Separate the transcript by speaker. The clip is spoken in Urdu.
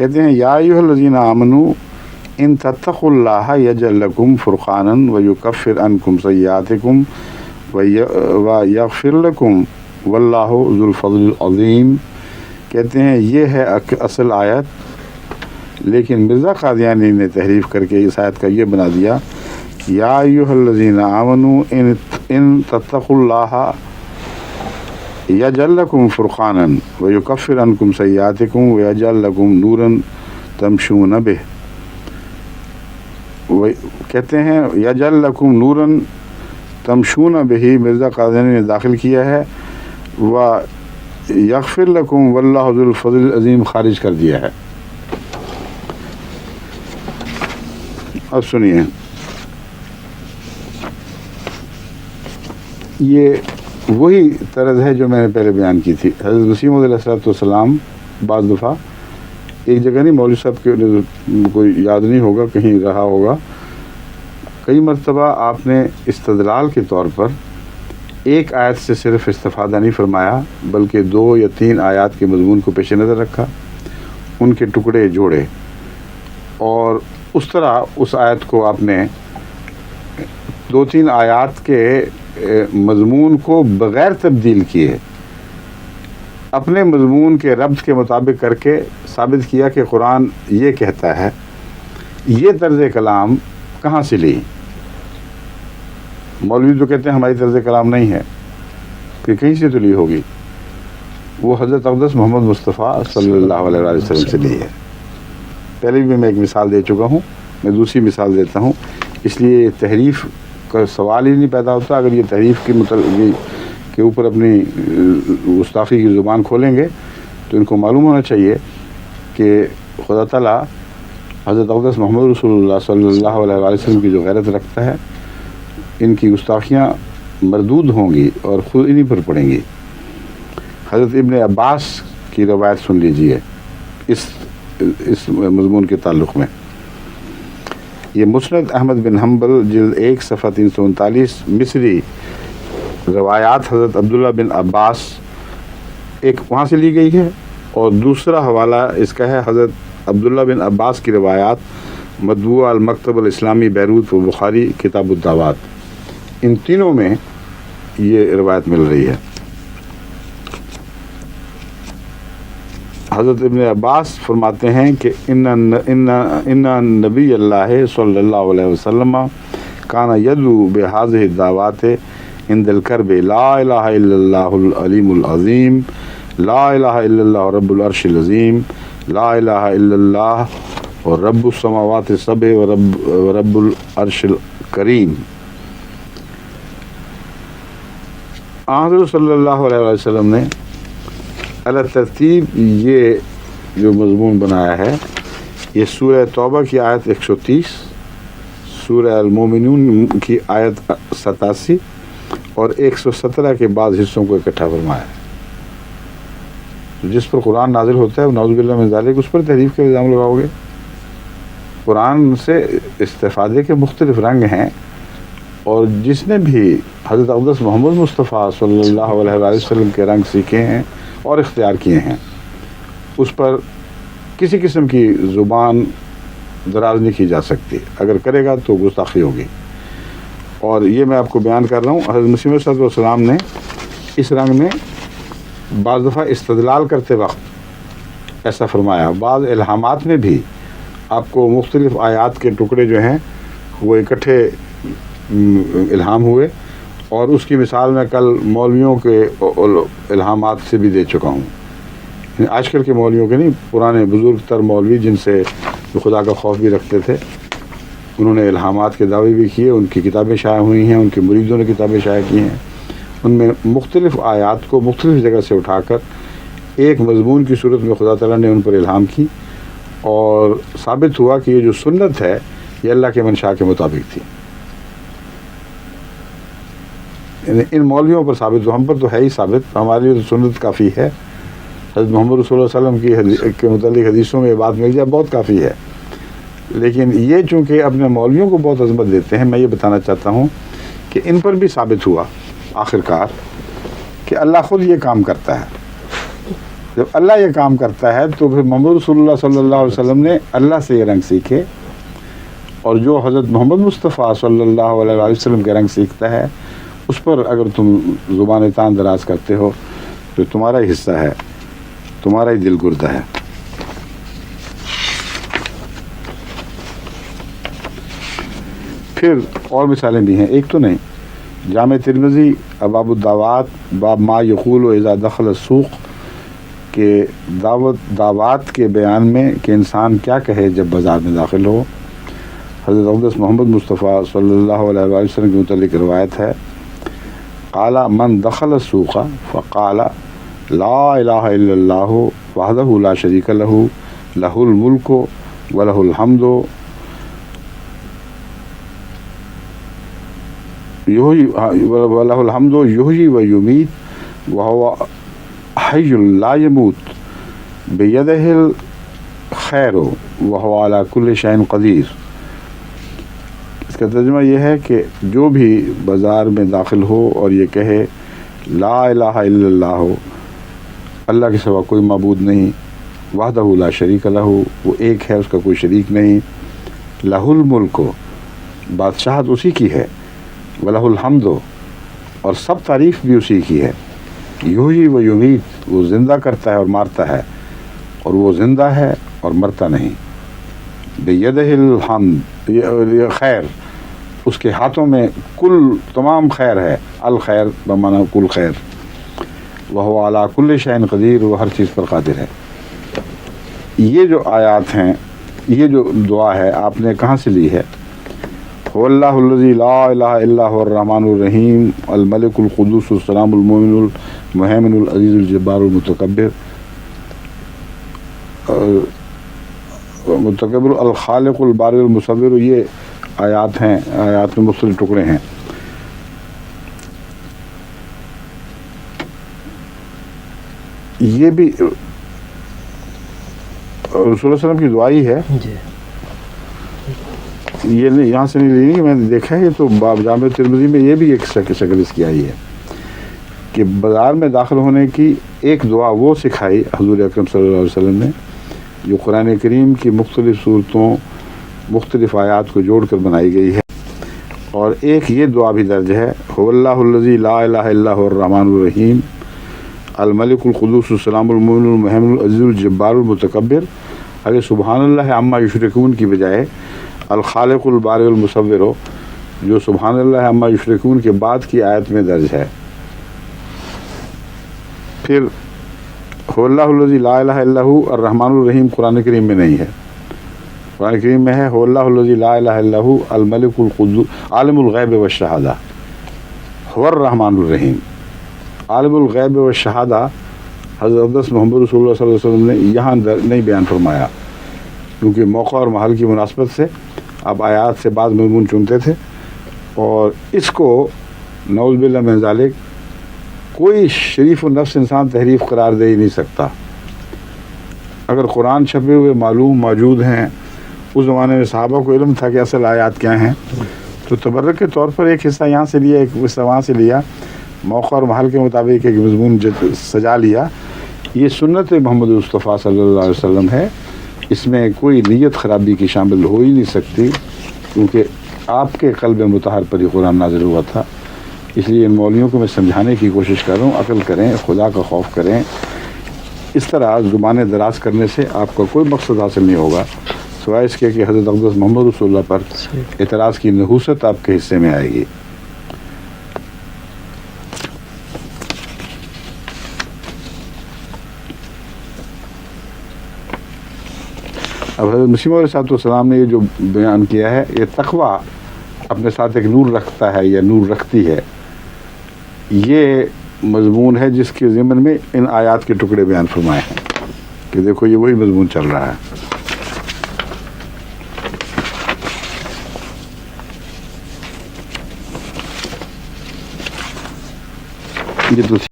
Speaker 1: کہتے ہیں یا ایھا الذین آمنوا ان تتقوا یجعل لکم فرقانا ویکفر عنکم سیئاتکم ویغفر لکم واللہ ذو الفضل العظیم۔ کہتے ہیں یہ ہے اصل آیت، لیکن مرزا قادیانی نے تحریف کر کے اس آیت کا یہ بنا دیا یا ایھا الذین آمنوا ان تتقوا اللہ یجعل لکم فرقانا ویکفر عنکم سیئاتکم ویجعل لکم نورا تمشون بہ۔ کہتے ہیں یجعل لکم نورا تمشون بہ، مرزا قادیانی نے داخل کیا ہے، و یغفر لکم واللہ ذو الفضل العظیم خارج کر دیا ہے۔ اب سنیے، یہ وہی طرز ہے جو میں نے پہلے بیان کی تھی۔ حضرت مسیح موعود علیہ السلام بعض دفعہ ایک جگہ نہیں، مولوی صاحب کے کوئی یاد نہیں ہوگا، کہیں رہا ہوگا، کئی مرتبہ آپ نے استدلال کے طور پر ایک آیت سے صرف استفادہ نہیں فرمایا، بلکہ 2 یا 3 آیات کے مضمون کو پیش نظر رکھا، ان کے ٹکڑے جوڑے، اور اس طرح اس آیت کو آپ نے 2-3 آیات کے مضمون کو بغیر تبدیل کیے اپنے مضمون کے ربط کے مطابق کر کے ثابت کیا کہ قرآن یہ کہتا ہے۔ یہ طرز کلام کہاں سے لی؟ مولوی تو کہتے ہیں ہماری طرز کلام نہیں ہے، کہ کہیں سے تو لی ہوگی، وہ حضرت اقدس محمد مصطفیٰ صلی اللہ علیہ وسلم سے لی ہے۔ پہلے بھی میں ایک مثال دے چکا ہوں، میں دوسری مثال دیتا ہوں، اس لیے تحریف کا سوال ہی نہیں پیدا ہوتا۔ اگر یہ تحریف کے اوپر اپنی گستاخی کی زبان کھولیں گے تو ان کو معلوم ہونا چاہیے کہ خدا تعالیٰ حضرت اقدس محمد رسول اللہ صلی اللہ علیہ وسلم کی جو غیرت رکھتا ہے، ان کی گستاخیاں مردود ہوں گی اور خود انہی پر پڑیں گی۔ حضرت ابن عباس کی روایت سن لیجئے اس مضمون کے تعلق میں۔ یہ مسند احمد بن حنبل جلد 1 صفحہ 339 مصری روایات حضرت عبداللہ بن عباس ایک وہاں سے لی گئی ہے، اور دوسرا حوالہ اس کا ہے حضرت عبداللہ بن عباس کی روایات مطبوعہ المکتب الاسلامی بیروت و بخاری کتاب الدعوات، ان تینوں میں یہ روایت مل رہی ہے۔ حضرت ابن عباس فرماتے ہیں کہ ان نبی اللہ صلی اللہ علیہ وسلم کان یدعو بہذہ الدعوات عند الکرب لا الہ الا اللہ العلیم العظیم، لا الہ الا اللہ رب العرش العظیم، لا الہ الا اللہ رب السماوات السبع ورب العرش الکریم۔ حضرت صلی اللہ علیہ وسلم نے علی ترتیب یہ جو مضمون بنایا ہے، یہ سورہ توبہ کی آیت 130، سورہ المومنون کی آیت 87 اور 117 کے بعض حصوں کو اکٹھا فرمایا ہے۔ جس پر قرآن نازل ہوتا ہے وہ نعوذ باللہ من ذالک، اس پر تحریف کے الزام لگاؤ گے؟ قرآن سے استفادے کے مختلف رنگ ہیں، اور جس نے بھی حضرت اقدس محمد مصطفیٰ صلی اللہ علیہ وسلم کے رنگ سیکھے ہیں اور اختیار کیے ہیں، اس پر کسی قسم کی زبان دراز نہیں کی جا سکتی، اگر کرے گا تو گستاخی ہوگی۔ اور یہ میں آپ کو بیان کر رہا ہوں، حضرت مسیح صلی اللہ علیہ وسلم نے اس رنگ میں بعض دفعہ استدلال کرتے وقت ایسا فرمایا، بعض الہامات میں بھی آپ کو مختلف آیات کے ٹکڑے جو ہیں وہ اکٹھے الہام ہوئے، اور اس کی مثال میں کل مولویوں کے الہامات سے بھی دے چکا ہوں، آج کل کے مولویوں کے نہیں، پرانے بزرگ تر مولوی جن سے خدا کا خوف بھی رکھتے تھے، انہوں نے الہامات کے دعوے بھی کیے، ان کی کتابیں شائع ہوئی ہیں، ان کے مریدوں نے کتابیں شائع کی ہیں، ان میں مختلف آیات کو مختلف جگہ سے اٹھا کر ایک مضمون کی صورت میں خدا تعالیٰ نے ان پر الہام کی، اور ثابت ہوا کہ یہ جو سنت ہے یہ اللہ کے منشاء کے مطابق تھی۔ ان مولویوں پر ثابت ہو، ہم پر تو ہے ہی ثابت، ہمارے لیے تو سنت کافی ہے، حضرت محمد رسول اللہ صلی اللہ علیہ وسلم کے متعلق حدیثوں میں یہ بات مل جائے بہت کافی ہے۔ لیکن یہ چونکہ اپنے مولویوں کو بہت عظمت دیتے ہیں، میں یہ بتانا چاہتا ہوں کہ ان پر بھی ثابت ہوا آخر کار کہ اللہ خود یہ کام کرتا ہے، جب اللہ یہ کام کرتا ہے تو پھر محمد رسول اللہ صلی اللہ علیہ وسلم نے اللہ سے یہ رنگ سیکھے، اور جو حضرت محمد مصطفیٰ صلی اللہ علیہ وسلم کے رنگ سیکھتا ہے اس پر اگر تم زبان تان دراز کرتے ہو تو تمہارا ہی حصہ ہے، تمہارا ہی دل گردہ ہے۔ پھر اور مثالیں بھی ہیں، ایک تو نہیں، جامع ترمذی ابواب الدعوات باب ما یقول اذا دخل السوق کہ دعوات کے بیان میں کہ انسان کیا کہے جب بازار میں داخل ہو۔ حضرت اقدس محمد مصطفیٰ صلی اللہ علیہ وسلم کے متعلق روایت ہے، قال من دخل السوق فقال لا الہ الا اللہ وحدہ لا شریک لہ لہ الملک ولہ الحمد وَلَهُ الْحَمْدُ يُحْيِي وَيُمِيتُ وَهُوَ حَيٌّ لَا يَمُوتُ بِيَدِهِ الْخَيْرُ وَهُوَ عَلَى كُلِّ شَيْءٍ قَدِيرٌ۔ اس کا ترجمہ یہ ہے کہ جو بھی بازار میں داخل ہو اور یہ کہے لا الہ الا اللہ، اللہ کے سوا کوئی معبود نہیں، وحدہ لا شریک لہ، وہ ایک ہے، اس کا کوئی شریک نہیں، لہ الملک، بادشاہت اسی کی ہے، وَلَهُ الْحَمْدُ، اور سب تعریف بھی اسی کی ہے، یحیی و یمیت، وہ زندہ کرتا ہے اور مارتا ہے، اور وہ زندہ ہے اور مرتا نہیں، بیدہ الحمد، یہ خیر، اس کے ہاتھوں میں کل تمام خیر ہے، الخیر بمعنی کل خیر، وَهُوَ عَلَى كُلِّ شَيْءٍ قدیر، وہ ہر چیز پر قادر ہے۔ یہ جو آیات ہیں، یہ جو دعا ہے، آپ نے کہاں سے لی ہے؟ هو اللہ الذی لا الہ الا هو الرحمن الرحیم الملک القدوس السلام المؤمن المہیمن العزیز الجبار المتکبر الخالق البارئ المصور، یہ آیات ہیں، آیات میں مختلف ٹکڑے ہیں۔ یہ بھی رسول اللہ علیہ وسلم کی دعا ہی ہے، یہ نہیں یہاں سے نہیں لینی، میں نے دیکھا ہے، یہ تو باب جامع ترمذی میں یہ بھی ایک شکل اس کی آئی ہے کہ بازار میں داخل ہونے کی ایک دعا وہ سکھائی حضور اکرم صلی اللہ علیہ وسلم نے، جو قرآن کریم کی مختلف صورتوں، مختلف آیات کو جوڑ کر بنائی گئی ہے، اور ایک یہ دعا بھی درج ہے، هو اللہ الذی لا الہ الا هو الرحمن الرحیم الملک القدوس السلام المؤمن المہیمن العزیز الجبار المتکبر، اگر سبحان اللہ عما یشرکون کی بجائے الخالق البارئ المصور ہو، جو سبحان اللہ عما یشرکون کے بعد کی آیت میں درج ہے۔ پھر هو اللہ الذی لا الہ الا هو الرحمن الرحیم قرآن کریم میں نہیں ہے، قرآن کریم میں ہے هو اللہ الذی لا الہ الا هو الملک القدوس عالم الغیب والشہادہ، هو الرحمن الرحیم، عالم الغیب والشہادہ حضرت اقدس محمد رسول اللہ صلی اللہ علیہ وسلم نے یہاں نہیں بیان فرمایا، کیونکہ موقع اور محل کی مناسبت سے آپ آیات سے بعض مضمون چنتے تھے، اور اس کو نعوذ باللہ من ذالک کوئی شریف النفس انسان تحریف قرار دے ہی نہیں سکتا۔ اگر قرآن چھپے ہوئے معلوم موجود ہیں، اس زمانے میں صحابہ کو علم تھا کہ اصل آیات کیا ہیں، تو تبرک کے طور پر ایک حصہ یہاں سے لیا، ایک حصہ وہاں سے لیا، موقع اور محل کے مطابق ایک مضمون سجا لیا۔ یہ سنت محمد مصطفیٰ صلی اللہ علیہ وسلم ہے، اس میں کوئی نیت خرابی کی شامل ہو ہی نہیں سکتی، کیونکہ آپ کے قلب مطہر پر ہی قرآن نازل ہوا تھا۔ اس لیے ان مولویوں کو میں سمجھانے کی کوشش کر رہا ہوں، عقل کریں، خدا کا خوف کریں۔ اس طرح زبانیں دراز کرنے سے آپ کا کوئی مقصد حاصل نہیں ہوگا، سوائے اس کے کہ حضرت اقدس محمد رسول اللہ پر اعتراض کی نحوست آپ کے حصے میں آئے گی۔ اب حضرت مسیح علیہ السلام نے یہ جو بیان کیا ہے، یہ تقوی اپنے ساتھ ایک نور رکھتا ہے یا نور رکھتی ہے، یہ مضمون ہے جس کے ضمن میں ان آیات کے ٹکڑے بیان فرمائے ہیں کہ دیکھو یہ وہی مضمون چل رہا ہے۔ یہ تو